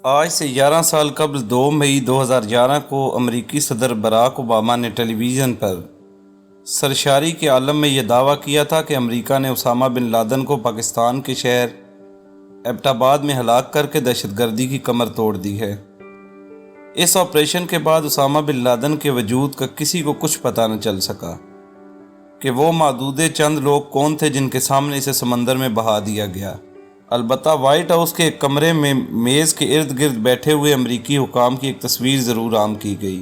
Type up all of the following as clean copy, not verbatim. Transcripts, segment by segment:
آج سے 11 سال قبل 2 مئی 2011 کو امریکی صدر براک اوباما نے ٹیلی ویژن پر سرشاری کے عالم میں یہ دعویٰ کیا تھا کہ امریکہ نے اسامہ بن لادن کو پاکستان کے شہر ایبٹ آباد میں ہلاک کر کے دہشت گردی کی کمر توڑ دی ہے۔ اس آپریشن کے بعد اسامہ بن لادن کے وجود کا کسی کو کچھ پتہ نہ چل سکا کہ وہ معدود چند لوگ کون تھے جن کے سامنے اسے سمندر میں بہا دیا گیا۔ البتہ وائٹ ہاؤس کے ایک کمرے میں میز کے ارد گرد بیٹھے ہوئے امریکی حکام کی ایک تصویر ضرور عام کی گئی،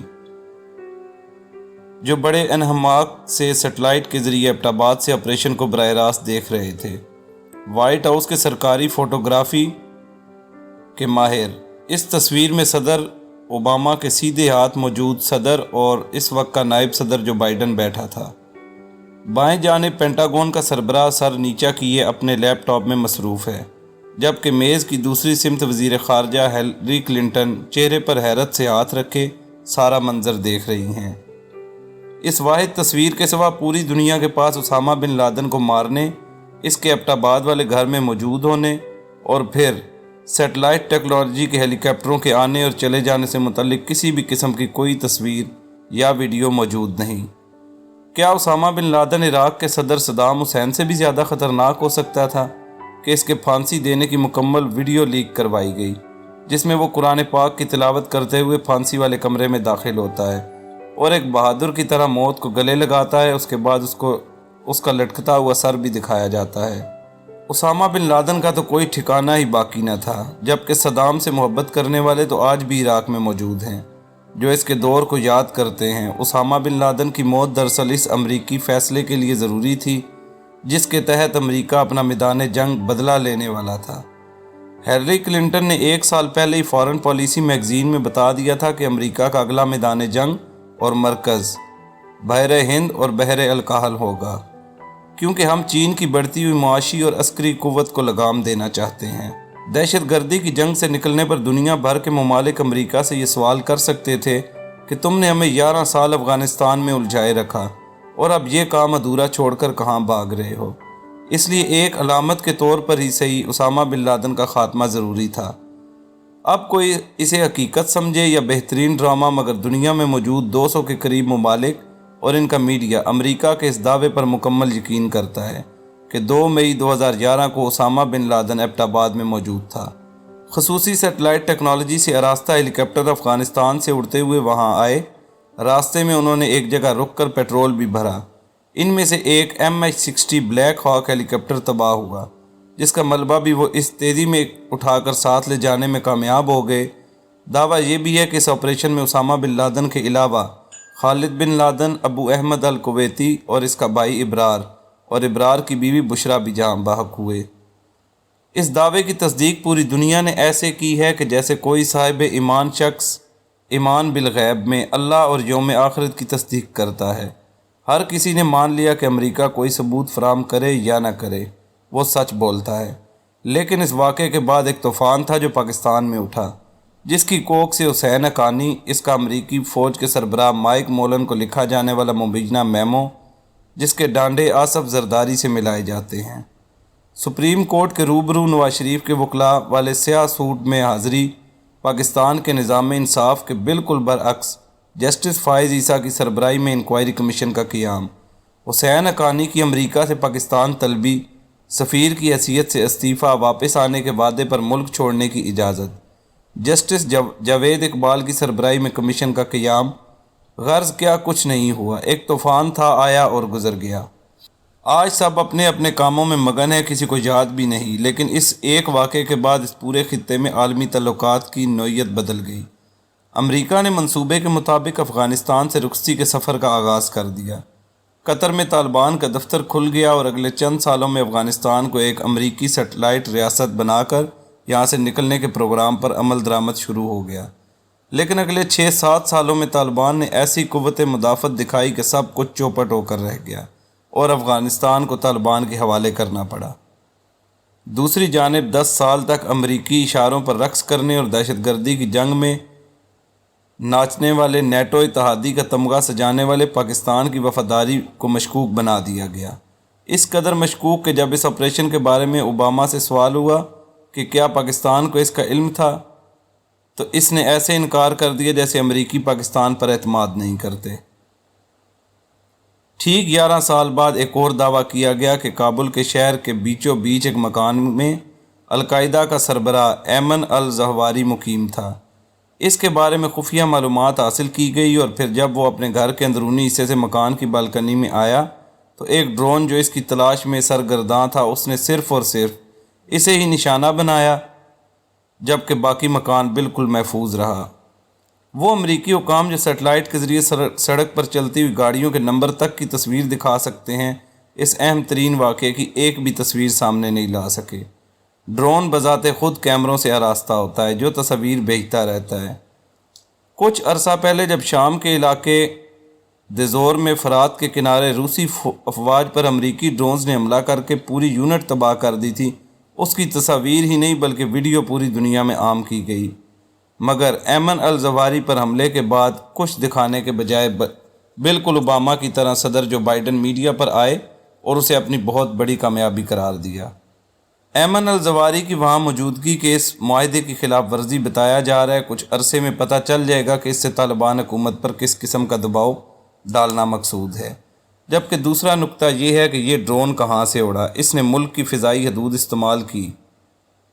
جو بڑے انہماک سے سیٹلائٹ کے ذریعے ایبٹ آباد سے آپریشن کو براہ راست دیکھ رہے تھے۔ وائٹ ہاؤس کے سرکاری فوٹوگرافی کے ماہر اس تصویر میں صدر اوباما کے سیدھے ہاتھ موجود صدر اور اس وقت کا نائب صدر جو بائیڈن بیٹھا تھا۔ بائیں جانب پینٹاگون کا سربراہ سر نیچا کیے اپنے لیپ ٹاپ میں مصروف ہے، جبکہ میز کی دوسری سمت وزیر خارجہ ہیلری کلنٹن چہرے پر حیرت سے ہاتھ رکھے سارا منظر دیکھ رہی ہیں۔ اس واحد تصویر کے سوا پوری دنیا کے پاس اسامہ بن لادن کو مارنے، اس کے ایبٹ آباد والے گھر میں موجود ہونے اور پھر سیٹلائٹ ٹیکنالوجی کے ہیلی کاپٹروں کے آنے اور چلے جانے سے متعلق کسی بھی قسم کی کوئی تصویر یا ویڈیو موجود نہیں۔ کیا اسامہ بن لادن عراق کے صدر صدام حسین سے بھی زیادہ خطرناک ہو سکتا تھا کہ اس کے پھانسی دینے کی مکمل ویڈیو لیک کروائی گئی، جس میں وہ قرآن پاک کی تلاوت کرتے ہوئے پھانسی والے کمرے میں داخل ہوتا ہے اور ایک بہادر کی طرح موت کو گلے لگاتا ہے۔ اس کے بعد اس کا لٹکتا ہوا سر بھی دکھایا جاتا ہے۔ اسامہ بن لادن کا تو کوئی ٹھکانہ ہی باقی نہ تھا، جبکہ صدام سے محبت کرنے والے تو آج بھی عراق میں موجود ہیں جو اس کے دور کو یاد کرتے ہیں۔ اسامہ بن لادن کی موت دراصل اس امریکی فیصلے کے لیے ضروری تھی جس کے تحت امریکہ اپنا میدان جنگ بدلہ لینے والا تھا۔ ہیلری کلنٹن نے 1 سال پہلے ہی فارن پالیسی میگزین میں بتا دیا تھا کہ امریکہ کا اگلا میدان جنگ اور مرکز بحر ہند اور بحر الکاہل ہوگا، کیونکہ ہم چین کی بڑھتی ہوئی معاشی اور عسکری قوت کو لگام دینا چاہتے ہیں۔ دہشت گردی کی جنگ سے نکلنے پر دنیا بھر کے ممالک امریکہ سے یہ سوال کر سکتے تھے کہ تم نے ہمیں 11 سال افغانستان میں الجھائے رکھا اور اب یہ کام ادھورا چھوڑ کر کہاں بھاگ رہے ہو۔ اس لیے ایک علامت کے طور پر ہی صحیح اسامہ بن لادن کا خاتمہ ضروری تھا۔ اب کوئی اسے حقیقت سمجھے یا بہترین ڈرامہ، مگر دنیا میں موجود 200 کے قریب ممالک اور ان کا میڈیا امریکہ کے اس دعوے پر مکمل یقین کرتا ہے کہ 2 مئی 2011 کو اسامہ بن لادن ایبٹ آباد میں موجود تھا۔ خصوصی سیٹلائٹ ٹیکنالوجی سے آراستہ ہیلی کاپٹر افغانستان سے اڑتے ہوئے وہاں آئے۔ راستے میں انہوں نے ایک جگہ رک کر پیٹرول بھی بھرا۔ ان میں سے ایک MH-60 بلیک ہاک ہیلی کاپٹر تباہ ہوا، جس کا ملبہ بھی وہ اس تیزی میں اٹھا کر ساتھ لے جانے میں کامیاب ہو گئے۔ دعویٰ یہ بھی ہے کہ اس آپریشن میں اسامہ بن لادن کے علاوہ خالد بن لادن، ابو احمد الکویتی اور اس کا بھائی ابرار اور ابرار کی بیوی بشرا بھی جاں بحق ہوئے۔ اس دعوے کی تصدیق پوری دنیا نے ایسے کی ہے کہ جیسے کوئی صاحب ایمان شخص ایمان بالغیب میں اللہ اور یوم آخرت کی تصدیق کرتا ہے۔ ہر کسی نے مان لیا کہ امریکہ کوئی ثبوت فراہم کرے یا نہ کرے، وہ سچ بولتا ہے۔ لیکن اس واقعے کے بعد ایک طوفان تھا جو پاکستان میں اٹھا، جس کی کوکھ سے حسین حقانی، اس کا امریکی فوج کے سربراہ مائک مولن کو لکھا جانے والا مبینہ میمو، جس کے ڈانڈے آصف زرداری سے ملائے جاتے ہیں۔ سپریم کورٹ کے روبرو نواز شریف کے وکلاء والے سیاہ سوٹ میں حاضری، پاکستان کے نظام انصاف کے بالکل برعکس جسٹس فائز عیسیٰ کی سربراہی میں انکوائری کمیشن کا قیام، حسین حقانی کی امریکہ سے پاکستان طلبی، سفیر کی حیثیت سے استعفیٰ، واپس آنے کے وعدے پر ملک چھوڑنے کی اجازت، جسٹس جاوید اقبال کی سربراہی میں کمیشن کا قیام۔ غرض کیا کچھ نہیں ہوا، ایک طوفان تھا، آیا اور گزر گیا۔ آج سب اپنے اپنے کاموں میں مگن ہے، کسی کو یاد بھی نہیں، لیکن اس ایک واقعے کے بعد اس پورے خطے میں عالمی تعلقات کی نوعیت بدل گئی۔ امریکہ نے منصوبے کے مطابق افغانستان سے رخصتی کے سفر کا آغاز کر دیا۔ قطر میں طالبان کا دفتر کھل گیا اور اگلے چند سالوں میں افغانستان کو ایک امریکی سیٹلائٹ ریاست بنا کر یہاں سے نکلنے کے پروگرام پر عمل درآمد شروع ہو گیا۔ لیکن اگلے 6-7 سالوں میں طالبان نے ایسی قوت مدافعت دکھائی کہ سب کچھ چوپٹ ہو کر رہ گیا اور افغانستان کو طالبان کے حوالے کرنا پڑا۔ دوسری جانب 10 سال تک امریکی اشاروں پر رقص کرنے اور دہشت گردی کی جنگ میں ناچنے والے نیٹو اتحادی کا تمغہ سجانے والے پاکستان کی وفاداری کو مشکوک بنا دیا گیا۔ اس قدر مشکوک کہ جب اس آپریشن کے بارے میں اوباما سے سوال ہوا کہ کیا پاکستان کو اس کا علم تھا، تو اس نے ایسے انکار کر دیا جیسے امریکی پاکستان پر اعتماد نہیں کرتے۔ ٹھیک 11 سال بعد ایک اور دعویٰ کیا گیا کہ کابل کے شہر کے بیچوں بیچ ایک مکان میں القاعدہ کا سربراہ ایمن الزہواری مقیم تھا۔ اس کے بارے میں خفیہ معلومات حاصل کی گئی اور پھر جب وہ اپنے گھر کے اندرونی حصے سے مکان کی بالکنی میں آیا تو ایک ڈرون جو اس کی تلاش میں سرگرداں تھا اس نے صرف اور صرف اسے ہی نشانہ بنایا، جبکہ باقی مکان بالکل محفوظ رہا۔ وہ امریکی حکام جو سیٹلائٹ کے ذریعے سڑک پر چلتی ہوئی گاڑیوں کے نمبر تک کی تصویر دکھا سکتے ہیں، اس اہم ترین واقعے کی ایک بھی تصویر سامنے نہیں لا سکے۔ ڈرون بذات خود کیمروں سے آراستہ ہوتا ہے جو تصاویر بھیجتا رہتا ہے۔ کچھ عرصہ پہلے جب شام کے علاقے دزور میں فرات کے کنارے روسی افواج پر امریکی ڈرونز نے حملہ کر کے پوری یونٹ تباہ کر دی تھی، اس کی تصاویر ہی نہیں بلکہ ویڈیو پوری دنیا میں عام کی گئی، مگر ایمن الزہواری پر حملے کے بعد کچھ دکھانے کے بجائے بالکل اوباما کی طرح صدر جو بائیڈن میڈیا پر آئے اور اسے اپنی بہت بڑی کامیابی قرار دیا۔ ایمن الزہواری کی وہاں موجودگی کے اس معاہدے کی خلاف ورزی بتایا جا رہا ہے۔ کچھ عرصے میں پتہ چل جائے گا کہ اس سے طالبان حکومت پر کس قسم کا دباؤ ڈالنا مقصود ہے۔ جبکہ دوسرا نقطہ یہ ہے کہ یہ ڈرون کہاں سے اڑا، اس نے ملک کی فضائی حدود استعمال کی،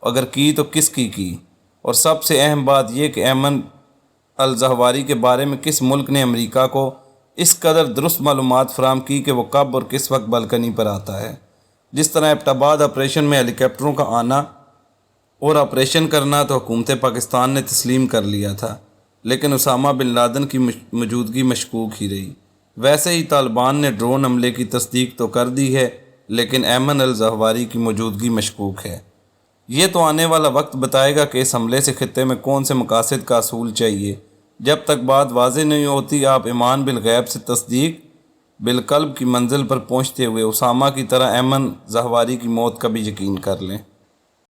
اگر کی تو کس کی، اور سب سے اہم بات یہ کہ ایمن الزہواری کے بارے میں کس ملک نے امریکہ کو اس قدر درست معلومات فراہم کی کہ وہ کب اور کس وقت بالکنی پر آتا ہے۔ جس طرح ایبٹ آباد آپریشن میں ہیلی کاپٹروں کا آنا اور آپریشن کرنا تو حکومت پاکستان نے تسلیم کر لیا تھا، لیکن اسامہ بن لادن کی موجودگی مشکوک ہی رہی، ویسے ہی طالبان نے ڈرون حملے کی تصدیق تو کر دی ہے لیکن ایمن الزہواری کی موجودگی مشکوک ہے۔ یہ تو آنے والا وقت بتائے گا کہ اس حملے سے خطے میں کون سے مقاصد کا حصول چاہیے۔ جب تک بات واضح نہیں ہوتی، آپ ایمان بالغیب سے تصدیق بالقلب کی منزل پر پہنچتے ہوئے اسامہ کی طرح ایمن الزہواری کی موت کا بھی یقین کر لیں۔